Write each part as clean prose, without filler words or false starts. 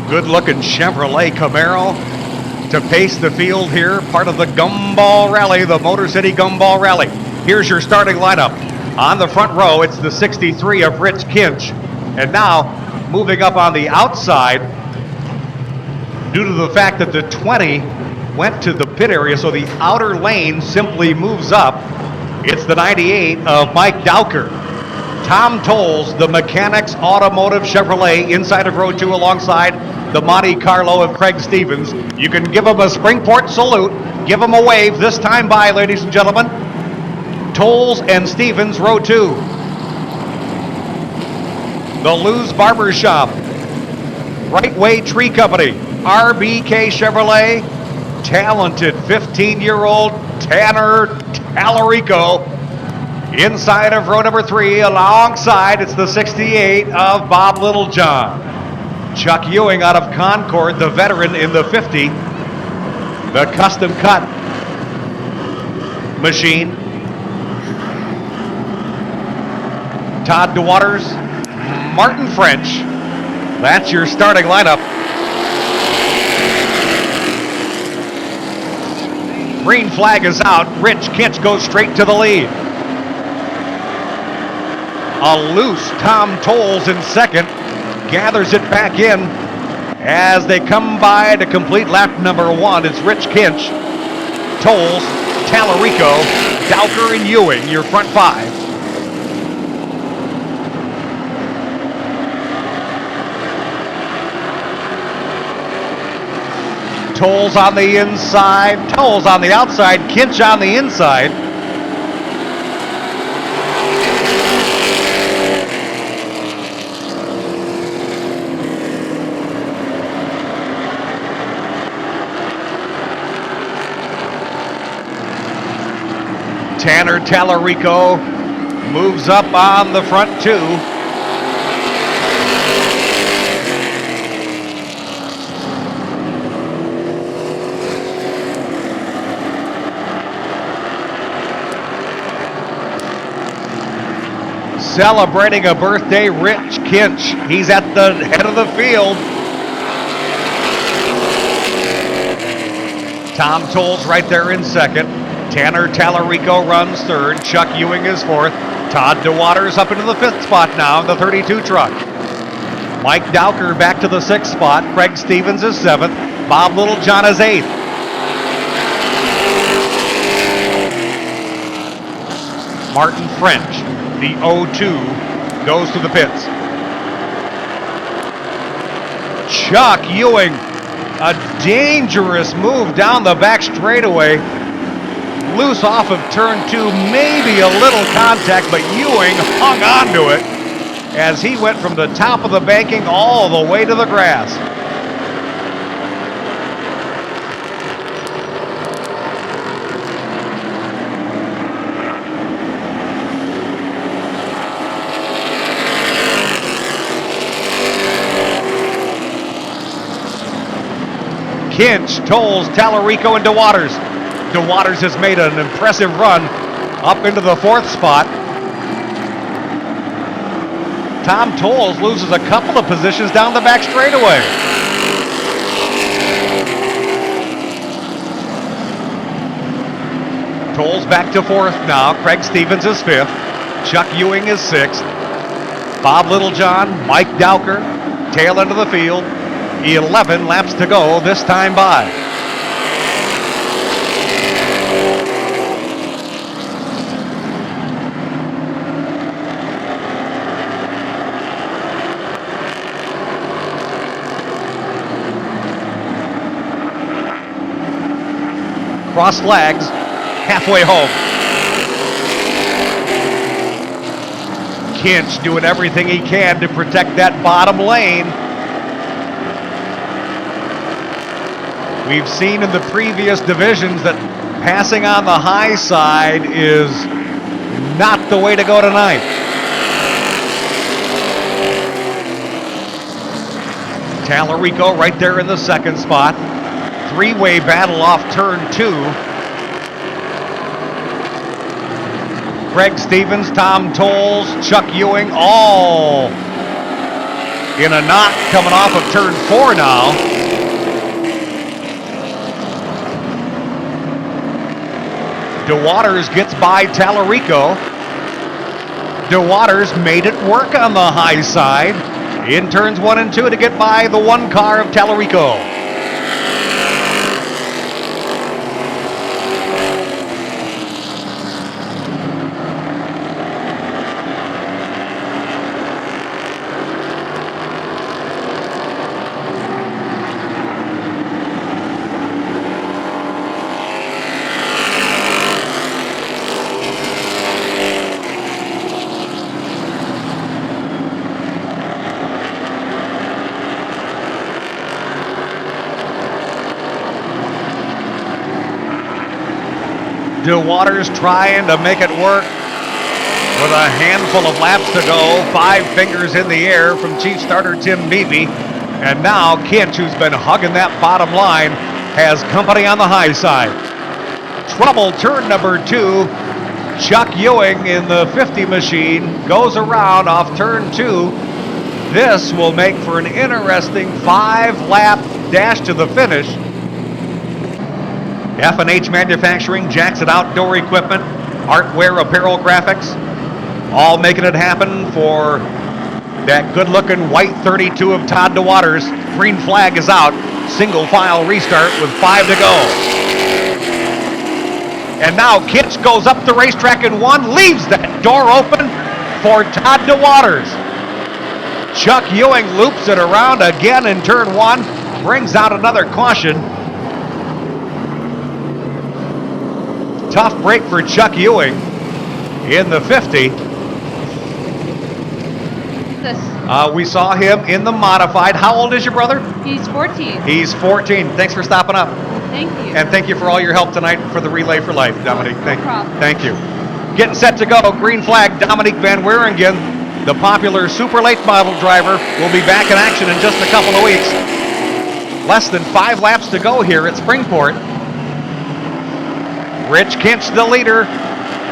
Good-looking Chevrolet Camaro to pace the field here, part of the Gumball Rally, the Motor City Gumball Rally. Here's your starting lineup. On the front row, it's the 63 of Rich Kinch. And now, moving up on the outside, due to the fact that the 20 went to the pit area, so the outer lane simply moves up, it's the 98 of Mike Dowker. Tom Tolles, the Mechanix Automotive Chevrolet, inside of row 2 alongside the Monte Carlo of Craig Stevens. You can give him a Springport salute, give him a wave. This time by, ladies and gentlemen, Tolles and Stevens, row 2. The Lou's Barber Shop, Right Way Tree Company, RBK Chevrolet, talented 15-year-old Tanner Tallarico. Inside of row number 3, alongside, it's the 68 of Bob Littlejohn. Chuck Ewing out of Concord, the veteran in the 50. The custom cut machine. Todd DeWaters, Martin French. That's your starting lineup. Green flag is out. Rich Kinch goes straight to the lead. A loose Tom Tolles in second, gathers it back in as they come by to complete lap number 1. It's Rich Kinch, Tolles, Tallarico, Dowker, and Ewing, your front 5. Tolles on the inside, Tolles on the outside, Kinch on the inside. Tanner Tallarico moves up on the front 2. Celebrating a birthday, Rich Kinch. He's at the head of the field. Tom Tolles right there in second. Tanner Tallarico runs third. Chuck Ewing is fourth. Todd DeWaters up into the 5th spot now in the 32 truck. Mike Dowker back to the 6th spot. Craig Stevens is 7th. Bob Littlejohn is 8th. Martin French, the 02, goes to the pits. Chuck Ewing, a dangerous move down the back straightaway. Loose off of turn 2, maybe a little contact, but Ewing hung on to it as he went from the top of the banking all the way to the grass. Kinch, Tolles, Tallarico, and DeWaters. DeWaters has made an impressive run up into the 4th spot. Tom Tolles loses a couple of positions down the back straightaway. Tolles back to 4th now. Craig Stevens is 5th. Chuck Ewing is 6th. Bob Littlejohn, Mike Dowker, tail end of the field. 11 laps to go this time by. Cross legs, halfway home. Kinch doing everything he can to protect that bottom lane. We've seen in the previous divisions that passing on the high side is not the way to go tonight. Tallarico right there in the 2nd spot. 3-way battle off turn 2. Craig Stevens, Tom Tolles, Chuck Ewing, all in a knot coming off of turn 4 now. DeWaters gets by Tallarico. DeWaters made it work on the high side in turns 1 and 2 to get by the 1 car of Tallarico. DeWaters trying to make it work with a handful of laps to go. 5 fingers in the air from Chief Starter Tim Beebe. And now Kinch, who's been hugging that bottom line, has company on the high side. Trouble turn number 2. Chuck Ewing in the 50 machine goes around off turn 2. This will make for an interesting 5-lap dash to the finish. F&H Manufacturing, Jackson Outdoor Equipment, Artwear Apparel Graphics, all making it happen for that good-looking white 32 of Todd DeWaters. Green flag is out. Single file restart with 5 to go. And now Kinch goes up the racetrack in 1, leaves that door open for Todd DeWaters. Chuck Ewing loops it around again in turn 1, brings out another caution. Tough break for Chuck Ewing in the 50. We saw him in the modified. How old is your brother? He's 14. He's 14. Thanks for stopping up. Thank you. And thank you for all your help tonight for the Relay for Life, Dominique. No problem. Thank you. Getting set to go. Green flag, Dominique Van Wieringen, the popular super late model driver, will be back in action in just a couple of weeks. Less than 5 laps to go here at Springport. Rich Kinch, the leader.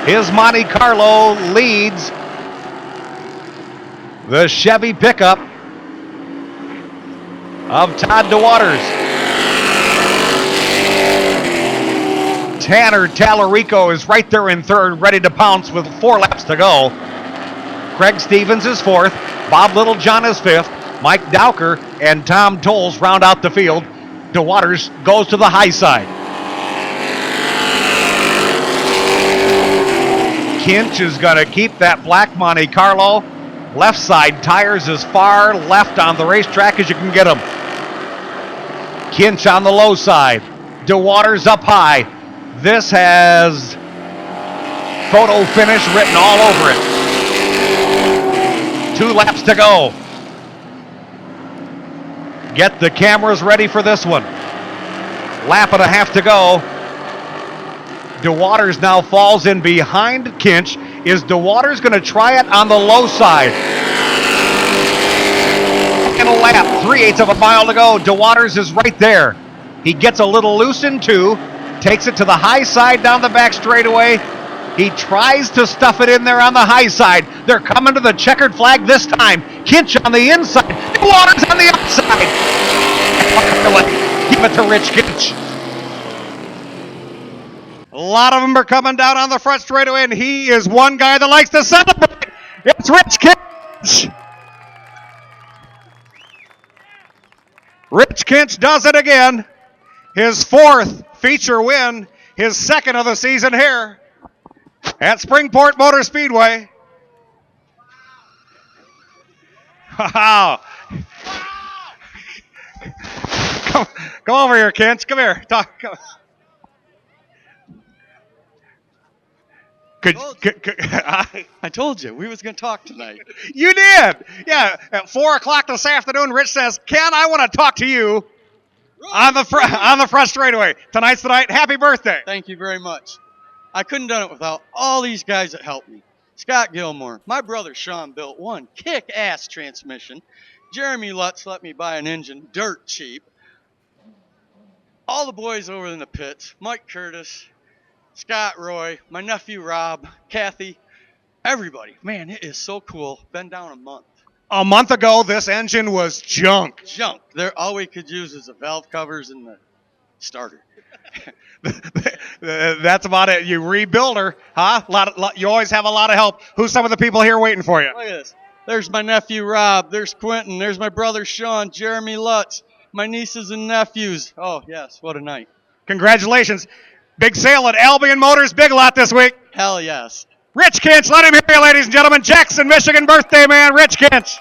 His Monte Carlo leads the Chevy pickup of Todd DeWaters. Tanner Tallarico is right there in third, ready to pounce with 4 laps to go. Craig Stevens is fourth. Bob Littlejohn is fifth. Mike Dowker and Tom Tolles round out the field. DeWaters goes to the high side. Kinch is going to keep that black Monte Carlo. Left side tires as far left on the racetrack as you can get them. Kinch on the low side. DeWaters up high. This has photo finish written all over it. 2 laps to go. Get the cameras ready for this one. Lap and a half to go. DeWaters now falls in behind Kinch. Is DeWaters going to try it on the low side? And a lap, 3/8 of a mile to go. DeWaters is right there. He gets a little loose in 2, takes it to the high side down the back straightaway. He tries to stuff it in there on the high side. They're coming to the checkered flag this time. Kinch on the inside. DeWaters on the outside. Give it to Rich Kinch. A lot of them are coming down on the front straightaway, and he is one guy that likes to celebrate. It's Rich Kinch. Rich Kinch does it again. His 4th feature win, his 2nd of the season here at Springport Motor Speedway. Wow. Come over here, Kinch. Come here. Talk. Come. I told you we was going to talk tonight. You did. Yeah. At 4 o'clock this afternoon, Rich says, Ken, I want to talk to you on the front straightaway. Tonight's the night. Happy birthday. Thank you very much. I couldn't have done it without all these guys that helped me. Scott Gilmore, my brother Sean built one kick-ass transmission. Jeremy Lutz let me buy an engine dirt cheap. All the boys over in the pits, Mike Curtis, Scott Roy, my nephew Rob, Kathy, everybody. Man, it is so cool. Been down a month. A month ago, this engine was junk. Junk. All we could use is the valve covers and the starter. That's about it. You rebuild her, huh? You always have a lot of help. Who's some of the people here waiting for you? Look at this. There's my nephew Rob. There's Quentin. There's my brother Sean. Jeremy Lutz. My nieces and nephews. Oh, yes. What a night. Congratulations. Big sale at Albion Motors Big Lot this week. Hell yes. Rich Kinch, let him hear you, ladies and gentlemen. Jackson, Michigan birthday man, Rich Kinch.